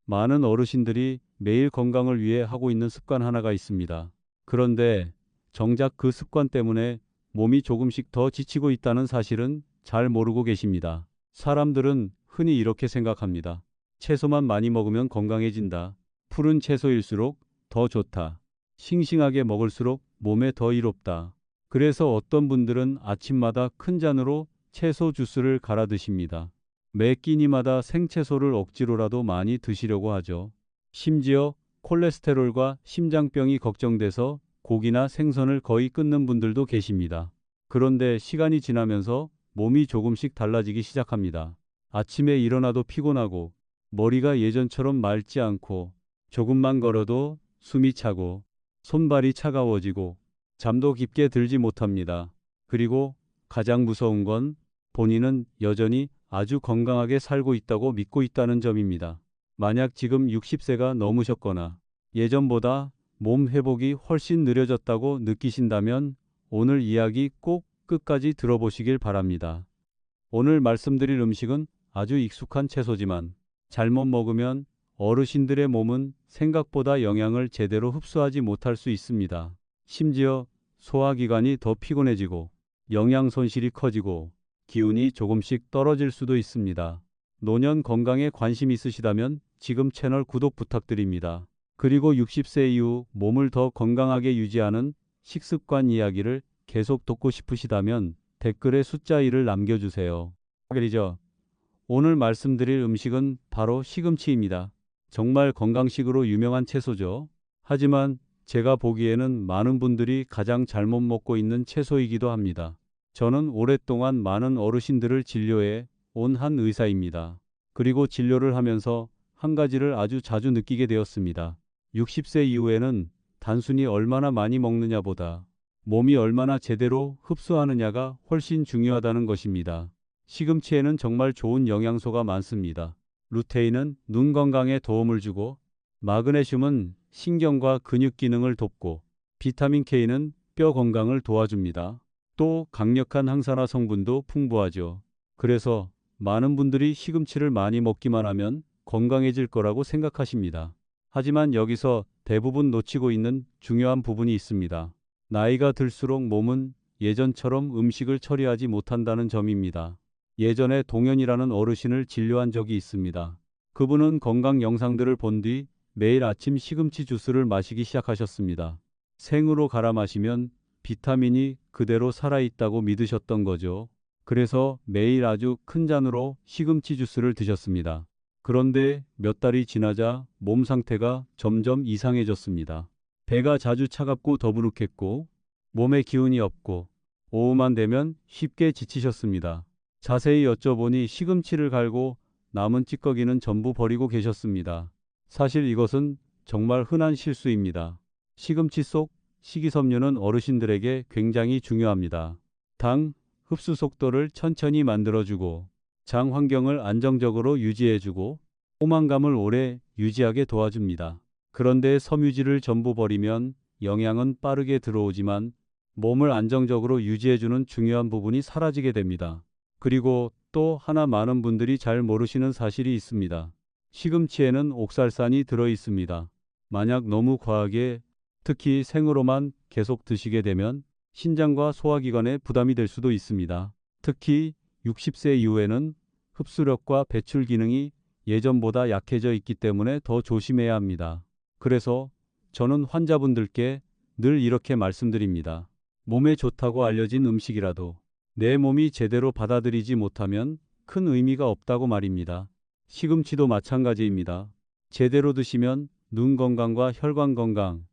많은 어르신들이 매일 건강을 위해 하고 있는 습관 하나가 있습니다. 그런데 정작 그 습관 때문에 몸이 조금씩 더 지치고 있다는 사실은 잘 모르고 계십니다. 사람들은 흔히 이렇게 생각합니다. 채소만 많이 먹으면 건강해진다. 푸른 채소일수록 더 좋다. 싱싱하게 먹을수록 몸에 더 이롭다. 그래서 어떤 분들은 아침마다 큰 잔으로 채소 주스를 갈아 드십니다. 매 끼니마다 생채소를 억지로라도 많이 드시려고 하죠. 심지어 콜레스테롤과 심장병이 걱정돼서 고기나 생선을 거의 끊는 분들도 계십니다. 그런데 시간이 지나면서 몸이 조금씩 달라지기 시작합니다. 아침에 일어나도 피곤하고 머리가 예전처럼 맑지 않고 조금만 걸어도 숨이 차고 손발이 차가워지고 잠도 깊게 들지 못합니다. 그리고 가장 무서운 건 본인은 여전히 아주 건강하게 살고 있다고 믿고 있다는 점입니다. 만약 지금 60세가 넘으셨거나 예전보다 몸 회복이 훨씬 느려졌다고 느끼신다면 오늘 이야기 꼭 끝까지 들어보시길 바랍니다. 오늘 말씀드릴 음식은 아주 익숙한 채소지만 잘못 먹으면 어르신들의 몸은 생각보다 영양을 제대로 흡수하지 못할 수 있습니다. 심지어 소화기관이 더 피곤해지고 영양 손실이 커지고 기운이 조금씩 떨어질 수도 있습니다. 노년 건강에 관심 있으시다면 지금 채널 구독 부탁드립니다. 그리고 60세 이후 몸을 더 건강하게 유지하는 식습관 이야기를 계속 듣고 싶으시다면 댓글에 숫자 1을 남겨주세요. 그리죠. 오늘 말씀드릴 음식은 바로 시금치입니다. 정말 건강식으로 유명한 채소죠. 하지만 제가 보기에는 많은 분들이 가장 잘못 먹고 있는 채소이기도 합니다. 저는 오랫동안 많은 어르신들을 진료해 온 한 의사입니다. 그리고 진료를 하면서 한 가지를 아주 자주 느끼게 되었습니다. 60세 이후에는 단순히 얼마나 많이 먹느냐보다 몸이 얼마나 제대로 흡수하느냐가 훨씬 중요하다는 것입니다. 시금치에는 정말 좋은 영양소가 많습니다. 루테인은 눈 건강에 도움을 주고 마그네슘은 신경과 근육 기능을 돕고 비타민 K는 뼈 건강을 도와줍니다. 또 강력한 항산화 성분도 풍부하죠. 그래서 많은 분들이 시금치를 많이 먹기만 하면 건강해질 거라고 생각하십니다. 하지만 여기서 대부분 놓치고 있는 중요한 부분이 있습니다. 나이가 들수록 몸은 예전처럼 음식을 처리하지 못한다는 점입니다. 예전에 동현이라는 어르신을 진료한 적이 있습니다. 그분은 건강 영상들을 본 뒤 매일 아침 시금치 주스를 마시기 시작하셨습니다. 생으로 갈아 마시면 비타민이 그대로 살아있다고 믿으셨던 거죠. 그래서 매일 아주 큰 잔으로 시금치 주스를 드셨습니다. 그런데 몇 달이 지나자 몸 상태가 점점 이상해졌습니다. 배가 자주 차갑고 더부룩했고 몸에 기운이 없고 오후만 되면 쉽게 지치셨습니다. 자세히 여쭤보니 시금치를 갈고 남은 찌꺼기는 전부 버리고 계셨습니다. 사실 이것은 정말 흔한 실수입니다. 시금치 속 식이섬유는 어르신들에게 굉장히 중요합니다. 당, 흡수 속도를 천천히 만들어주고 장 환경을 안정적으로 유지해주고 포만감을 오래 유지하게 도와줍니다. 그런데 섬유질을 전부 버리면 영양은 빠르게 들어오지만 몸을 안정적으로 유지해주는 중요한 부분이 사라지게 됩니다. 그리고 또 하나 많은 분들이 잘 모르시는 사실이 있습니다. 시금치에는 옥살산이 들어 있습니다. 만약 너무 과하게 특히 생으로만 계속 드시게 되면 신장과 소화기관에 부담이 될 수도 있습니다. 특히 60세 이후에는 흡수력과 배출 기능이 예전보다 약해져 있기 때문에 더 조심해야 합니다. 그래서 저는 환자분들께 늘 이렇게 말씀드립니다. 몸에 좋다고 알려진 음식이라도 내 몸이 제대로 받아들이지 못하면 큰 의미가 없다고 말입니다. 시금치도 마찬가지입니다. 제대로 드시면 눈 건강과 혈관 건강,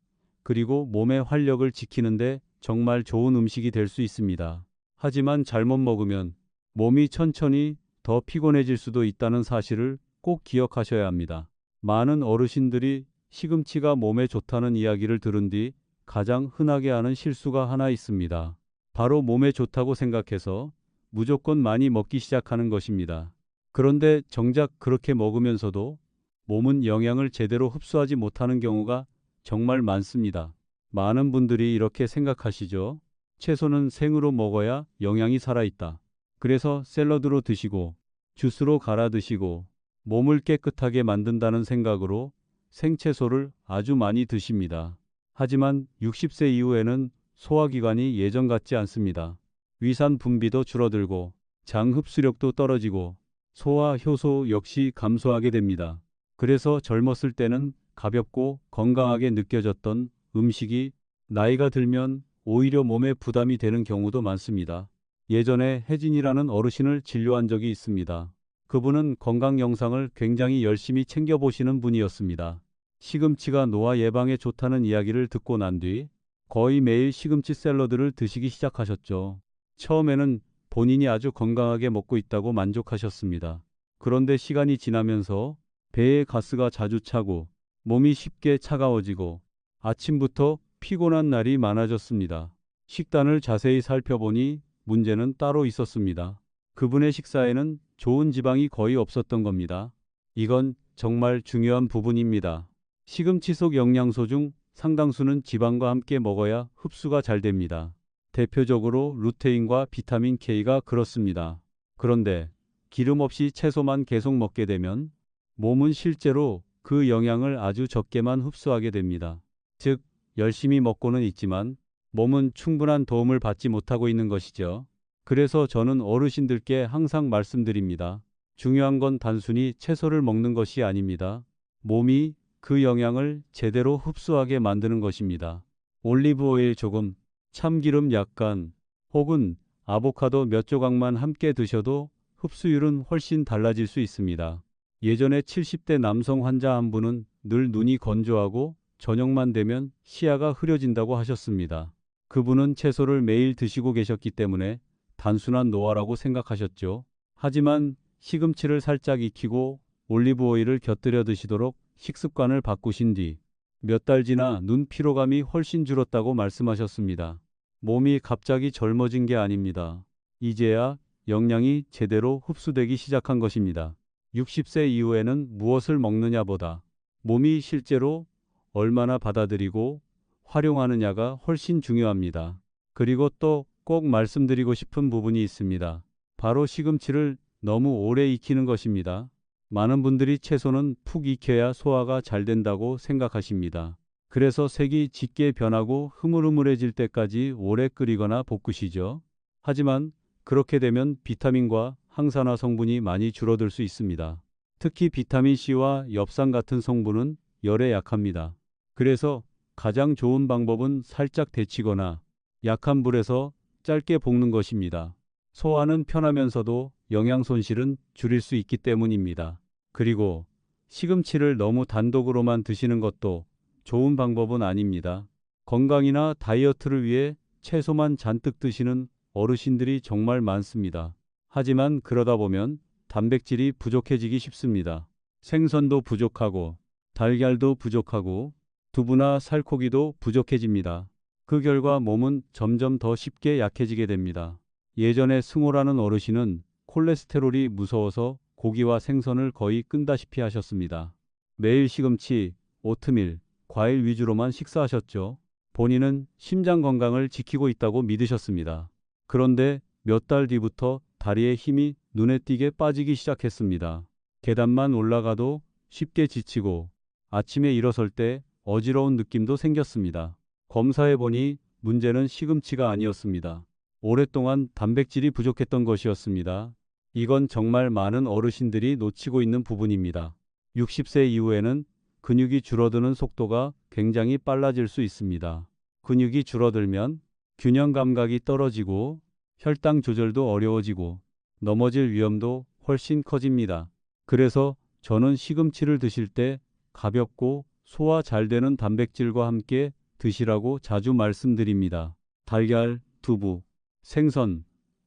그리고 몸의 활력을 지키는데 정말 좋은 음식이 될 수 있습니다. 하지만 잘못 먹으면 몸이 천천히 더 피곤해질 수도 있다는 사실을 꼭 기억하셔야 합니다. 많은 어르신들이 시금치가 몸에 좋다는 이야기를 들은 뒤 가장 흔하게 하는 실수가 하나 있습니다. 바로 몸에 좋다고 생각해서 무조건 많이 먹기 시작하는 것입니다. 그런데 정작 그렇게 먹으면서도 몸은 영양을 제대로 흡수하지 못하는 경우가 정말 많습니다. 많은 분들이 이렇게 생각하시죠. 채소는 생으로 먹어야 영양이 살아있다. 그래서 샐러드로 드시고 주스로 갈아 드시고 몸을 깨끗하게 만든다는 생각으로 생채소를 아주 많이 드십니다. 하지만 60세 이후에는 소화기관이 예전 같지 않습니다. 위산 분비도 줄어들고 장 흡수력도 떨어지고 소화 효소 역시 감소하게 됩니다. 그래서 젊었을 때는 가볍고 건강하게 느껴졌던 음식이 나이가 들면 오히려 몸에 부담이 되는 경우도 많습니다. 예전에 혜진이라는 어르신을 진료한 적이 있습니다. 그분은 건강 영상을 굉장히 열심히 챙겨보시는 분이었습니다. 시금치가 노화 예방에 좋다는 이야기를 듣고 난 뒤 거의 매일 시금치 샐러드를 드시기 시작하셨죠. 처음에는 본인이 아주 건강하게 먹고 있다고 만족하셨습니다. 그런데 시간이 지나면서 배에 가스가 자주 차고 몸이 쉽게 차가워지고 아침부터 피곤한 날이 많아졌습니다. 식단을 자세히 살펴보니 문제는 따로 있었습니다. 그분의 식사에는 좋은 지방이 거의 없었던 겁니다. 이건 정말 중요한 부분입니다. 시금치 속 영양소 중 상당수는 지방과 함께 먹어야 흡수가 잘 됩니다. 대표적으로 루테인과 비타민 K가 그렇습니다. 그런데 기름 없이 채소만 계속 먹게 되면 몸은 실제로 그 영양을 아주 적게만 흡수하게 됩니다. 즉, 열심히 먹고는 있지만 몸은 충분한 도움을 받지 못하고 있는 것이죠. 그래서 저는 어르신들께 항상 말씀드립니다. 중요한 건 단순히 채소를 먹는 것이 아닙니다. 몸이 그 영양을 제대로 흡수하게 만드는 것입니다. 올리브 오일 조금, 참기름 약간, 혹은 아보카도 몇 조각만 함께 드셔도 흡수율은 훨씬 달라질 수 있습니다. 예전에 70대 남성 환자 한 분은 늘 눈이 건조하고 저녁만 되면 시야가 흐려진다고 하셨습니다. 그분은 채소를 매일 드시고 계셨기 때문에 단순한 노화라고 생각하셨죠. 하지만 시금치를 살짝 익히고 올리브 오일을 곁들여 드시도록 식습관을 바꾸신 뒤 몇 달 지나 눈 피로감이 훨씬 줄었다고 말씀하셨습니다. 몸이 갑자기 젊어진 게 아닙니다. 이제야 영양이 제대로 흡수되기 시작한 것입니다. 60세 이후에는 무엇을 먹느냐보다 몸이 실제로 얼마나 받아들이고 활용하느냐가 훨씬 중요합니다. 그리고 또 꼭 말씀드리고 싶은 부분이 있습니다. 바로 시금치를 너무 오래 익히는 것입니다. 많은 분들이 채소는 푹 익혀야 소화가 잘 된다고 생각하십니다. 그래서 색이 짙게 변하고 흐물흐물해질 때까지 오래 끓이거나 볶으시죠. 하지만 그렇게 되면 비타민과 항산화 성분이 많이 줄어들 수 있습니다. 특히 비타민 C와 엽산 같은 성분은 열에 약합니다. 그래서 가장 좋은 방법은 살짝 데치거나 약한 불에서 짧게 볶는 것입니다. 소화는 편하면서도 영양 손실은 줄일 수 있기 때문입니다. 그리고 시금치를 너무 단독으로만 드시는 것도 좋은 방법은 아닙니다. 건강이나 다이어트를 위해 채소만 잔뜩 드시는 어르신들이 정말 많습니다. 하지만 그러다 보면 단백질이 부족해지기 쉽습니다. 생선도 부족하고 달걀도 부족하고 두부나 살코기도 부족해집니다. 그 결과 몸은 점점 더 쉽게 약해지게 됩니다. 예전에 승호라는 어르신은 콜레스테롤이 무서워서 고기와 생선을 거의 끈다시피 하셨습니다. 매일 시금치, 오트밀, 과일 위주로만 식사하셨죠. 본인은 심장 건강을 지키고 있다고 믿으셨습니다. 그런데 몇 달 뒤부터 다리에 힘이 눈에 띄게 빠지기 시작했습니다. 계단만 올라가도 쉽게 지치고 아침에 일어설 때 어지러운 느낌도 생겼습니다. 검사해보니 문제는 시금치가 아니었습니다. 오랫동안 단백질이 부족했던 것이었습니다. 이건 정말 많은 어르신들이 놓치고 있는 부분입니다. 60세 이후에는 근육이 줄어드는 속도가 굉장히 빨라질 수 있습니다. 근육이 줄어들면 균형 감각이 떨어지고 혈당 조절도 어려워지고 넘어질 위험도 훨씬 커집니다. 그래서 저는 시금치를 드실 때 가볍고 소화 잘 되는 단백질과 함께 드시라고 자주 말씀드립니다. 달걀, 두부, 생선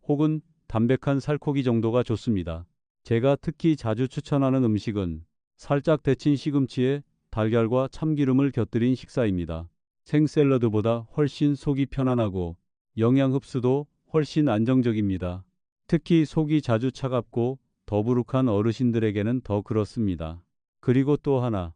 혹은 담백한 살코기 정도가 좋습니다. 제가 특히 자주 추천하는 음식은 살짝 데친 시금치에 달걀과 참기름을 곁들인 식사입니다. 생샐러드보다 훨씬 속이 편안하고 영양 흡수도 훨씬 안정적입니다. 특히 속이 자주 차갑고 더부룩한 어르신들에게는 더 그렇습니다. 그리고 또 하나,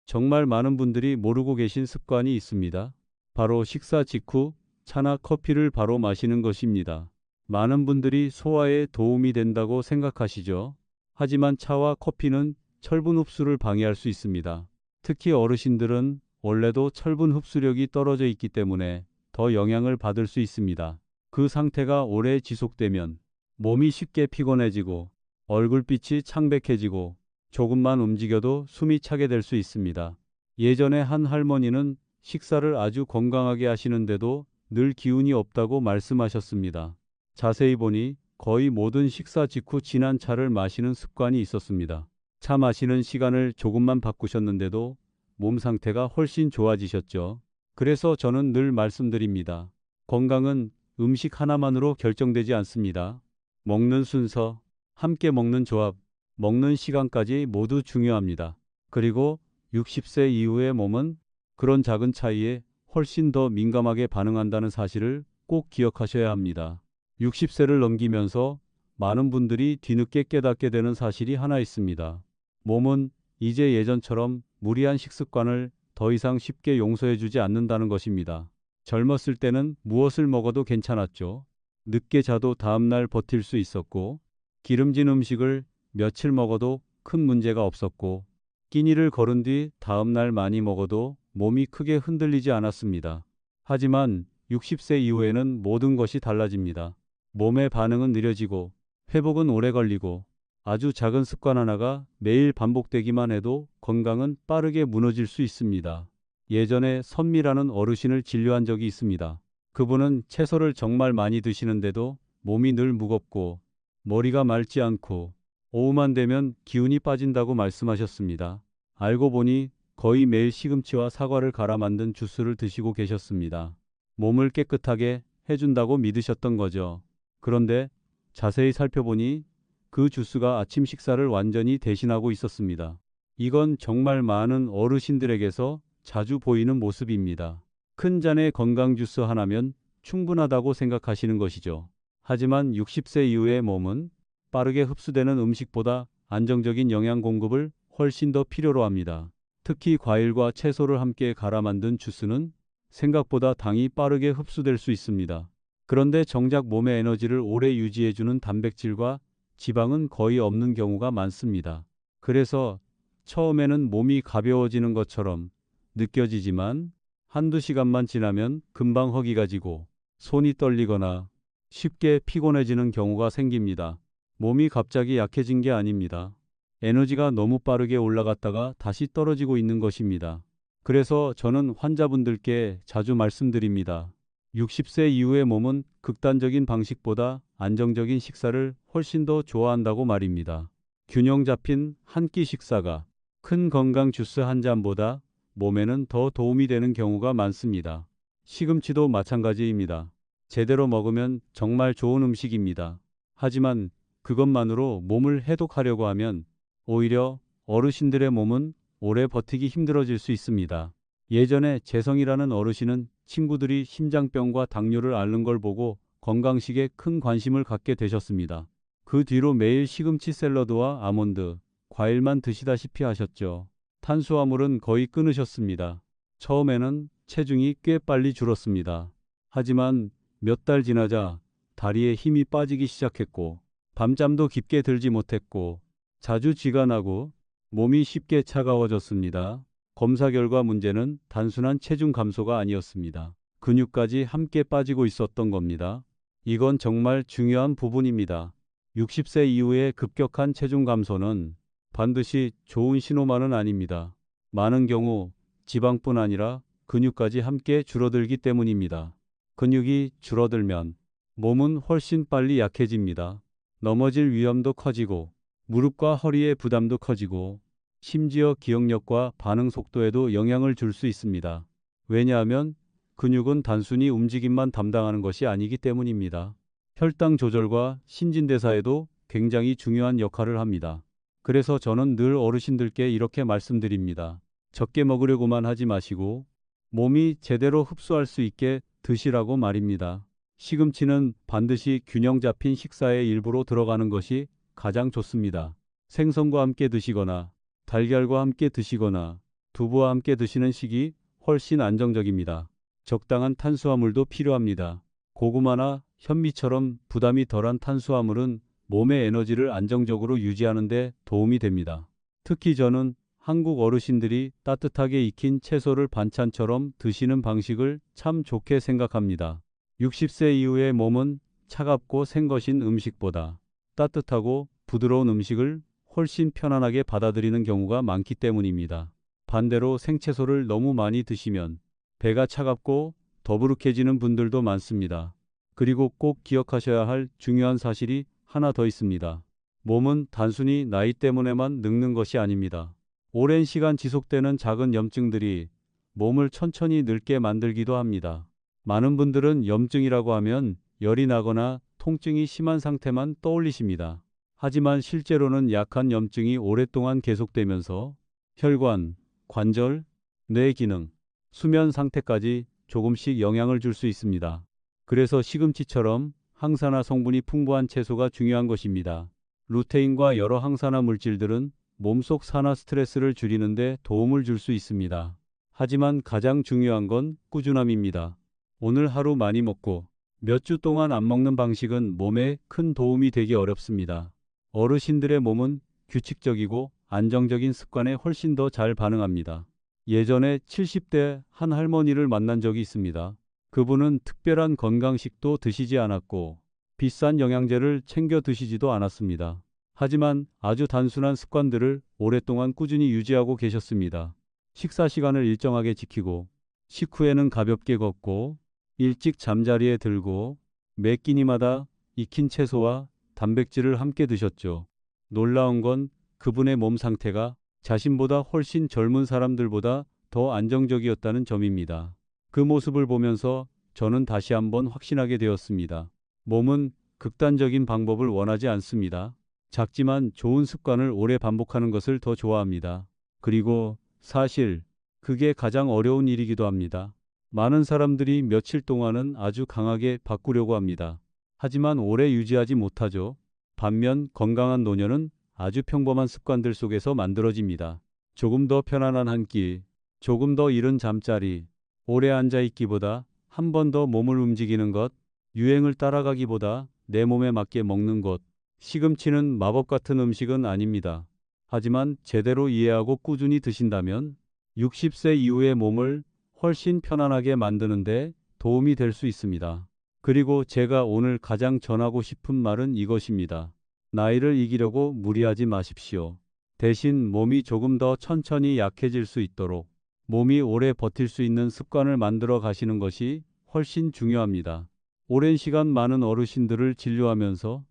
정말 많은 분들이 모르고 계신 습관이 있습니다. 바로 식사 직후 차나 커피를 바로 마시는 것입니다. 많은 분들이 소화에 도움이 된다고 생각하시죠. 하지만 차와 커피는 철분 흡수를 방해할 수 있습니다. 특히 어르신들은 원래도 철분 흡수력이 떨어져 있기 때문에 더 영향을 받을 수 있습니다. 그 상태가 오래 지속되면 몸이 쉽게 피곤해지고 얼굴빛이 창백해지고 조금만 움직여도 숨이 차게 될 수 있습니다. 예전에 한 할머니는 식사를 아주 건강하게 하시는데도 늘 기운이 없다고 말씀하셨습니다. 자세히 보니 거의 모든 식사 직후 진한 차를 마시는 습관이 있었습니다. 차 마시는 시간을 조금만 바꾸셨는데도 몸 상태가 훨씬 좋아지셨죠. 그래서 저는 늘 말씀드립니다. 건강은 음식 하나만으로 결정되지 않습니다. 먹는 순서, 함께 먹는 조합, 먹는 시간까지 모두 중요합니다. 그리고 60세 이후의 몸은 그런 작은 차이에 훨씬 더 민감하게 반응한다는 사실을 꼭 기억하셔야 합니다. 60세를 넘기면서 많은 분들이 뒤늦게 깨닫게 되는 사실이 하나 있습니다. 몸은 이제 예전처럼 무리한 식습관을 더 이상 쉽게 용서해주지 않는다는 것입니다. 젊었을 때는 무엇을 먹어도 괜찮았죠. 늦게 자도 다음날 버틸 수 있었고, 기름진 음식을 며칠 먹어도 큰 문제가 없었고, 끼니를 거른 뒤 다음날 많이 먹어도 몸이 크게 흔들리지 않았습니다. 하지만 60세 이후에는 모든 것이 달라집니다. 몸의 반응은 느려지고, 회복은 오래 걸리고, 아주 작은 습관 하나가 매일 반복되기만 해도 건강은 빠르게 무너질 수 있습니다. 예전에 선미라는 어르신을 진료한 적이 있습니다. 그분은 채소를 정말 많이 드시는데도 몸이 늘 무겁고 머리가 맑지 않고 오후만 되면 기운이 빠진다고 말씀하셨습니다. 알고 보니 거의 매일 시금치와 사과를 갈아 만든 주스를 드시고 계셨습니다. 몸을 깨끗하게 해준다고 믿으셨던 거죠. 그런데 자세히 살펴보니 그 주스가 아침 식사를 완전히 대신하고 있었습니다. 이건 정말 많은 어르신들에게서 자주 보이는 모습입니다. 큰 잔의 건강 주스 하나면 충분하다고 생각하시는 것이죠. 하지만 60세 이후의 몸은 빠르게 흡수되는 음식보다 안정적인 영양 공급을 훨씬 더 필요로 합니다. 특히 과일과 채소를 함께 갈아 만든 주스는 생각보다 당이 빠르게 흡수될 수 있습니다. 그런데 정작 몸의 에너지를 오래 유지해주는 단백질과 지방은 거의 없는 경우가 많습니다. 그래서 처음에는 몸이 가벼워지는 것처럼 느껴지지만 한두 시간만 지나면 금방 허기가 지고 손이 떨리거나 쉽게 피곤해지는 경우가 생깁니다. 몸이 갑자기 약해진 게 아닙니다. 에너지가 너무 빠르게 올라갔다가 다시 떨어지고 있는 것입니다. 그래서 저는 환자분들께 자주 말씀드립니다. 60세 이후의 몸은 극단적인 방식보다 안정적인 식사를 훨씬 더 좋아한다고 말입니다. 균형 잡힌 한 끼 식사가 큰 건강 주스 한 잔보다 몸에는 더 도움이 되는 경우가 많습니다. 시금치도 마찬가지입니다. 제대로 먹으면 정말 좋은 음식입니다. 하지만 그것만으로 몸을 해독하려고 하면 오히려 어르신들의 몸은 오래 버티기 힘들어질 수 있습니다. 예전에 재성이라는 어르신은 친구들이 심장병과 당뇨를 앓는 걸 보고 건강식에 큰 관심을 갖게 되셨습니다. 그 뒤로 매일 시금치 샐러드와 아몬드, 과일만 드시다시피 하셨죠. 탄수화물은 거의 끊으셨습니다. 처음에는 체중이 꽤 빨리 줄었습니다. 하지만 몇 달 지나자 다리에 힘이 빠지기 시작했고 밤잠도 깊게 들지 못했고 자주 쥐가 나고 몸이 쉽게 차가워졌습니다. 검사 결과 문제는 단순한 체중 감소가 아니었습니다. 근육까지 함께 빠지고 있었던 겁니다. 이건 정말 중요한 부분입니다. 60세 이후의 급격한 체중 감소는 반드시 좋은 신호만은 아닙니다. 많은 경우 지방뿐 아니라 근육까지 함께 줄어들기 때문입니다. 근육이 줄어들면 몸은 훨씬 빨리 약해집니다. 넘어질 위험도 커지고 무릎과 허리의 부담도 커지고 심지어 기억력과 반응 속도에도 영향을 줄 수 있습니다. 왜냐하면 근육은 단순히 움직임만 담당하는 것이 아니기 때문입니다. 혈당 조절과 신진대사에도 굉장히 중요한 역할을 합니다. 그래서 저는 늘 어르신들께 이렇게 말씀드립니다. 적게 먹으려고만 하지 마시고 몸이 제대로 흡수할 수 있게 드시라고 말입니다. 시금치는 반드시 균형 잡힌 식사의 일부로 들어가는 것이 가장 좋습니다. 생선과 함께 드시거나 달걀과 함께 드시거나 두부와 함께 드시는 식이 훨씬 안정적입니다. 적당한 탄수화물도 필요합니다. 고구마나 현미처럼 부담이 덜한 탄수화물은 몸의 에너지를 안정적으로 유지하는 데 도움이 됩니다. 특히 저는 한국 어르신들이 따뜻하게 익힌 채소를 반찬처럼 드시는 방식을 참 좋게 생각합니다. 60세 이후의 몸은 차갑고 생것인 음식보다 따뜻하고 부드러운 음식을 훨씬 편안하게 받아들이는 경우가 많기 때문입니다. 반대로 생채소를 너무 많이 드시면 배가 차갑고 더부룩해지는 분들도 많습니다. 그리고 꼭 기억하셔야 할 중요한 사실이 하나 더 있습니다. 몸은 단순히 나이 때문에만 늙는 것이 아닙니다. 오랜 시간 지속되는 작은 염증들이 몸을 천천히 늙게 만들기도 합니다. 많은 분들은 염증이라고 하면 열이 나거나 통증이 심한 상태만 떠올리십니다. 하지만 실제로는 약한 염증이 오랫동안 계속되면서 혈관, 관절, 뇌 기능, 수면 상태까지 조금씩 영향을 줄 수 있습니다. 그래서 시금치처럼 항산화 성분이 풍부한 채소가 중요한 것입니다. 루테인과 여러 항산화 물질들은 몸속 산화 스트레스를 줄이는 데 도움을 줄 수 있습니다. 하지만 가장 중요한 건 꾸준함입니다. 오늘 하루 많이 먹고 몇 주 동안 안 먹는 방식은 몸에 큰 도움이 되기 어렵습니다. 어르신들의 몸은 규칙적이고 안정적인 습관에 훨씬 더 잘 반응합니다. 예전에 70대 한 할머니를 만난 적이 있습니다. 그분은 특별한 건강식도 드시지 않았고 비싼 영양제를 챙겨 드시지도 않았습니다. 하지만 아주 단순한 습관들을 오랫동안 꾸준히 유지하고 계셨습니다. 식사 시간을 일정하게 지키고 식후에는 가볍게 걷고 일찍 잠자리에 들고 매 끼니마다 익힌 채소와 단백질을 함께 드셨죠. 놀라운 건 그분의 몸 상태가 자신보다 훨씬 젊은 사람들보다 더 안정적이었다는 점입니다. 그 모습을 보면서 저는 다시 한번 확신하게 되었습니다. 몸은 극단적인 방법을 원하지 않습니다. 작지만 좋은 습관을 오래 반복하는 것을 더 좋아합니다. 그리고 사실 그게 가장 어려운 일이기도 합니다. 많은 사람들이 며칠 동안은 아주 강하게 바꾸려고 합니다. 하지만 오래 유지하지 못하죠. 반면 건강한 노년은 아주 평범한 습관들 속에서 만들어집니다. 조금 더 편안한 한 끼, 조금 더 이른 잠자리, 오래 앉아있기보다 한 번 더 몸을 움직이는 것, 유행을 따라가기보다 내 몸에 맞게 먹는 것. 시금치는 마법 같은 음식은 아닙니다. 하지만 제대로 이해하고 꾸준히 드신다면 60세 이후의 몸을 훨씬 편안하게 만드는데 도움이 될 수 있습니다. 그리고 제가 오늘 가장 전하고 싶은 말은 이것입니다. 나이를 이기려고 무리하지 마십시오. 대신 몸이 조금 더 천천히 약해질 수 있도록 몸이 오래 버틸 수 있는 습관을 만들어 가시는 것이 훨씬 중요합니다. 오랜 시간 많은 어르신들을 진료하면서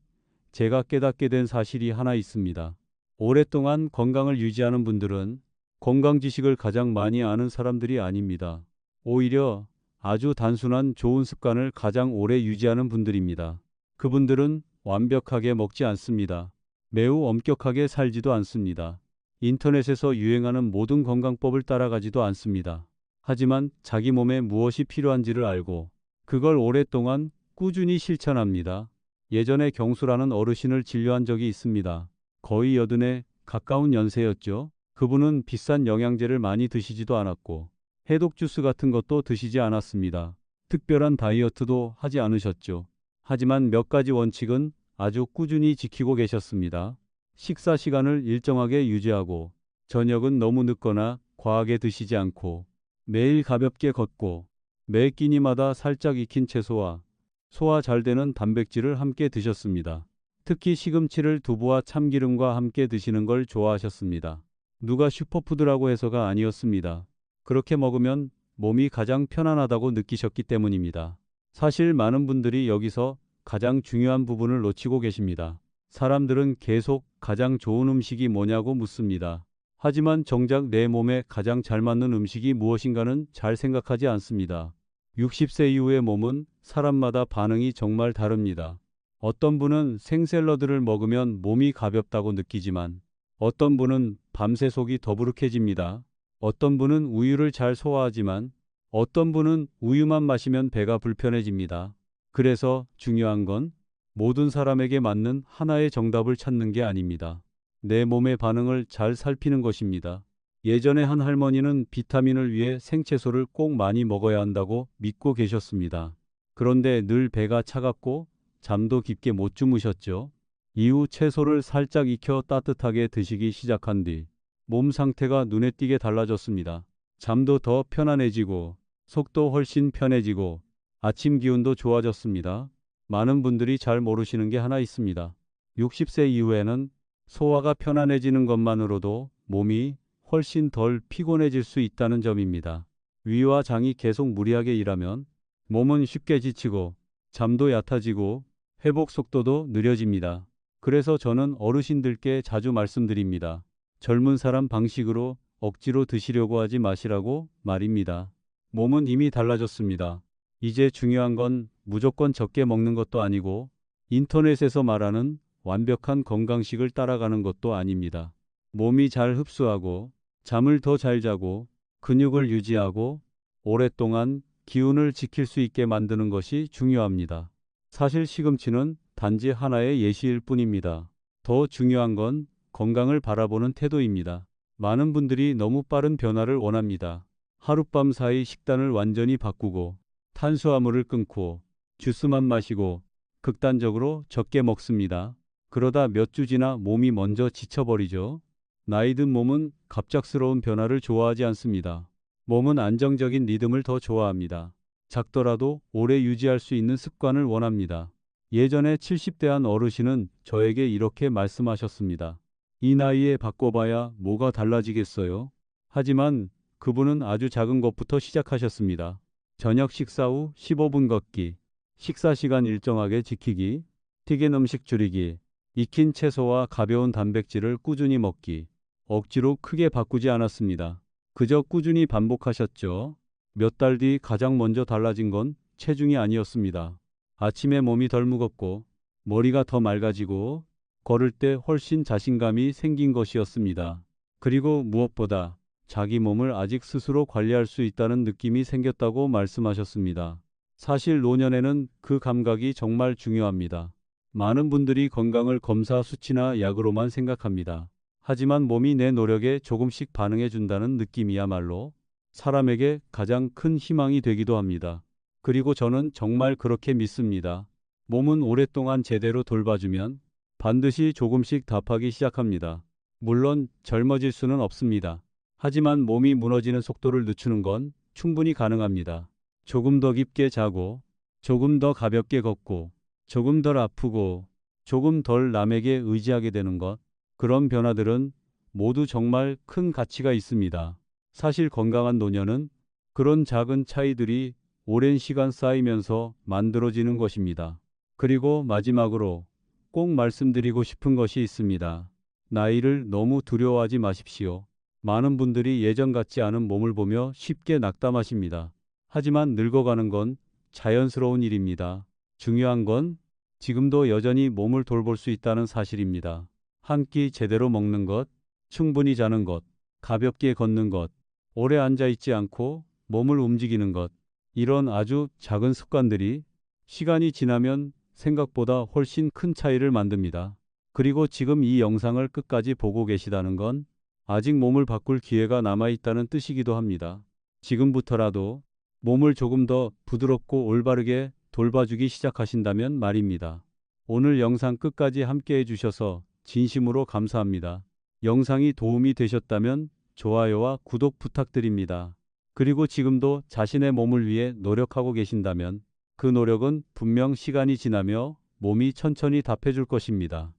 제가 깨닫게 된 사실이 하나 있습니다. 오랫동안 건강을 유지하는 분들은 건강 지식을 가장 많이 아는 사람들이 아닙니다. 오히려 아주 단순한 좋은 습관을 가장 오래 유지하는 분들입니다. 그분들은 완벽하게 먹지 않습니다. 매우 엄격하게 살지도 않습니다. 인터넷에서 유행하는 모든 건강법을 따라가지도 않습니다. 하지만 자기 몸에 무엇이 필요한지를 알고 그걸 오랫동안 꾸준히 실천합니다. 예전에 경수라는 어르신을 진료한 적이 있습니다. 거의 80에 가까운 연세였죠. 그분은 비싼 영양제를 많이 드시지도 않았고 해독 주스 같은 것도 드시지 않았습니다. 특별한 다이어트도 하지 않으셨죠. 하지만 몇 가지 원칙은 아주 꾸준히 지키고 계셨습니다. 식사 시간을 일정하게 유지하고 저녁은 너무 늦거나 과하게 드시지 않고 매일 가볍게 걷고 매 끼니마다 살짝 익힌 채소와 소화 잘 되는 단백질을 함께 드셨습니다. 특히 시금치를 두부와 참기름과 함께 드시는 걸 좋아하셨습니다. 누가 슈퍼푸드라고 해서가 아니었습니다. 그렇게 먹으면 몸이 가장 편안하다고 느끼셨기 때문입니다. 사실 많은 분들이 여기서 가장 중요한 부분을 놓치고 계십니다. 사람들은 계속 가장 좋은 음식이 뭐냐고 묻습니다. 하지만 정작 내 몸에 가장 잘 맞는 음식이 무엇인가는 잘 생각하지 않습니다. 60세 이후의 몸은 사람마다 반응이 정말 다릅니다. 어떤 분은 생샐러드를 먹으면 몸이 가볍다고 느끼지만 어떤 분은 밤새 속이 더부룩해집니다. 어떤 분은 우유를 잘 소화하지만 어떤 분은 우유만 마시면 배가 불편해집니다. 그래서 중요한 건 모든 사람에게 맞는 하나의 정답을 찾는 게 아닙니다. 내 몸의 반응을 잘 살피는 것입니다. 예전에 한 할머니는 비타민을 위해 생채소를 꼭 많이 먹어야 한다고 믿고 계셨습니다. 그런데 늘 배가 차갑고 잠도 깊게 못 주무셨죠. 이후 채소를 살짝 익혀 따뜻하게 드시기 시작한 뒤 몸 상태가 눈에 띄게 달라졌습니다. 잠도 더 편안해지고 속도 훨씬 편해지고 아침 기운도 좋아졌습니다. 많은 분들이 잘 모르시는 게 하나 있습니다. 60세 이후에는 소화가 편안해지는 것만으로도 몸이 훨씬 덜 피곤해질 수 있다는 점입니다. 위와 장이 계속 무리하게 일하면 몸은 쉽게 지치고 잠도 얕아지고 회복 속도도 느려집니다. 그래서 저는 어르신들께 자주 말씀드립니다. 젊은 사람 방식으로 억지로 드시려고 하지 마시라고 말입니다. 몸은 이미 달라졌습니다. 이제 중요한 건 무조건 적게 먹는 것도 아니고 인터넷에서 말하는 완벽한 건강식을 따라가는 것도 아닙니다. 몸이 잘 흡수하고 잠을 더 잘 자고 근육을 유지하고 오랫동안 기운을 지킬 수 있게 만드는 것이 중요합니다. 사실 시금치는 단지 하나의 예시일 뿐입니다. 더 중요한 건 건강을 바라보는 태도입니다. 많은 분들이 너무 빠른 변화를 원합니다. 하룻밤 사이 식단을 완전히 바꾸고 탄수화물을 끊고 주스만 마시고 극단적으로 적게 먹습니다. 그러다 몇 주 지나 몸이 먼저 지쳐버리죠. 나이 든 몸은 갑작스러운 변화를 좋아하지 않습니다. 몸은 안정적인 리듬을 더 좋아합니다. 작더라도 오래 유지할 수 있는 습관을 원합니다. 예전에 70대 한 어르신은 저에게 이렇게 말씀하셨습니다. 이 나이에 바꿔봐야 뭐가 달라지겠어요? 하지만 그분은 아주 작은 것부터 시작하셨습니다. 저녁 식사 후 15분 걷기, 식사 시간 일정하게 지키기, 튀긴 음식 줄이기, 익힌 채소와 가벼운 단백질을 꾸준히 먹기. 억지로 크게 바꾸지 않았습니다. 그저 꾸준히 반복하셨죠. 몇 달 뒤 가장 먼저 달라진 건 체중이 아니었습니다. 아침에 몸이 덜 무겁고 머리가 더 맑아지고 걸을 때 훨씬 자신감이 생긴 것이었습니다. 그리고 무엇보다 자기 몸을 아직 스스로 관리할 수 있다는 느낌이 생겼다고 말씀하셨습니다. 사실 노년에는 그 감각이 정말 중요합니다. 많은 분들이 건강을 검사 수치나 약으로만 생각합니다. 하지만 몸이 내 노력에 조금씩 반응해 준다는 느낌이야말로 사람에게 가장 큰 희망이 되기도 합니다. 그리고 저는 정말 그렇게 믿습니다. 몸은 오랫동안 제대로 돌봐주면 반드시 조금씩 답하기 시작합니다. 물론 젊어질 수는 없습니다. 하지만 몸이 무너지는 속도를 늦추는 건 충분히 가능합니다. 조금 더 깊게 자고, 조금 더 가볍게 걷고, 조금 덜 아프고, 조금 덜 남에게 의지하게 되는 것. 그런 변화들은 모두 정말 큰 가치가 있습니다. 사실 건강한 노년은 그런 작은 차이들이 오랜 시간 쌓이면서 만들어지는 것입니다. 그리고 마지막으로 꼭 말씀드리고 싶은 것이 있습니다. 나이를 너무 두려워하지 마십시오. 많은 분들이 예전 같지 않은 몸을 보며 쉽게 낙담하십니다. 하지만 늙어가는 건 자연스러운 일입니다. 중요한 건 지금도 여전히 몸을 돌볼 수 있다는 사실입니다. 한 끼 제대로 먹는 것, 충분히 자는 것, 가볍게 걷는 것, 오래 앉아 있지 않고 몸을 움직이는 것. 이런 아주 작은 습관들이 시간이 지나면 생각보다 훨씬 큰 차이를 만듭니다. 그리고 지금 이 영상을 끝까지 보고 계시다는 건 아직 몸을 바꿀 기회가 남아 있다는 뜻이기도 합니다. 지금부터라도 몸을 조금 더 부드럽고 올바르게 돌봐주기 시작하신다면 말입니다. 오늘 영상 끝까지 함께 해주셔서 진심으로 감사합니다. 영상이 도움이 되셨다면 좋아요와 구독 부탁드립니다. 그리고 지금도 자신의 몸을 위해 노력하고 계신다면 그 노력은 분명 시간이 지나며 몸이 천천히 답해줄 것입니다.